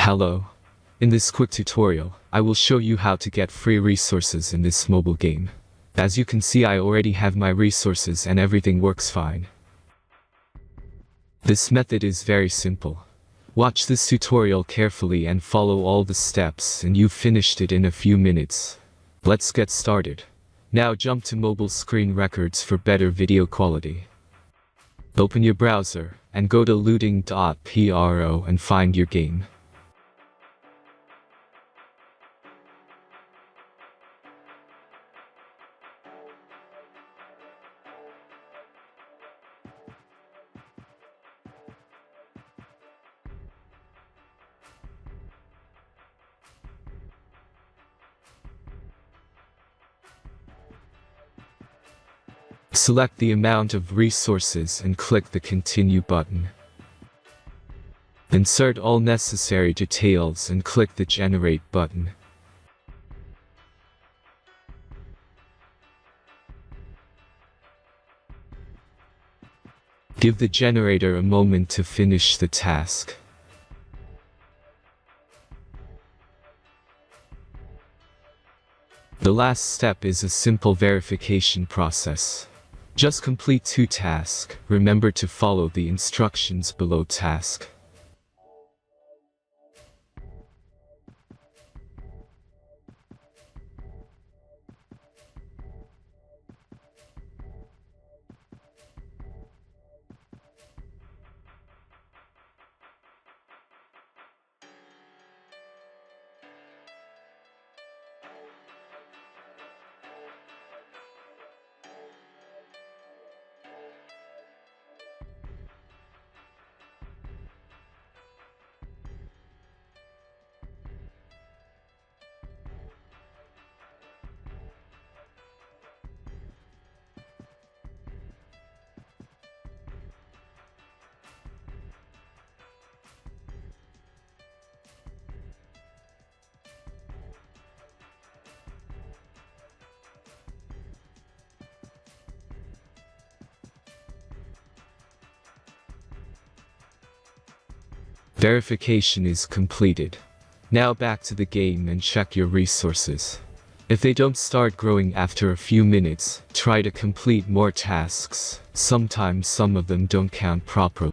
Hello. In this quick tutorial, I will show you how to get free resources in this mobile game. As you can see, I already have my resources and everything works fine. This method is very simple. Watch this tutorial carefully and follow all the steps and you've finished it in a few minutes. Let's get started. Now jump to mobile screen records for better video quality. Open your browser and go to looting.Pro and find your game. Select the amount of resources and click the Continue button. Insert all necessary details and click the Generate button. Give the generator a moment to finish the task. The last step is a simple verification process. Just complete 2 tasks. Remember to follow the instructions below task. Verification is completed. Now back to the game and check your resources. If they don't start growing after a few minutes, try to complete more tasks. Sometimes some of them don't count properly.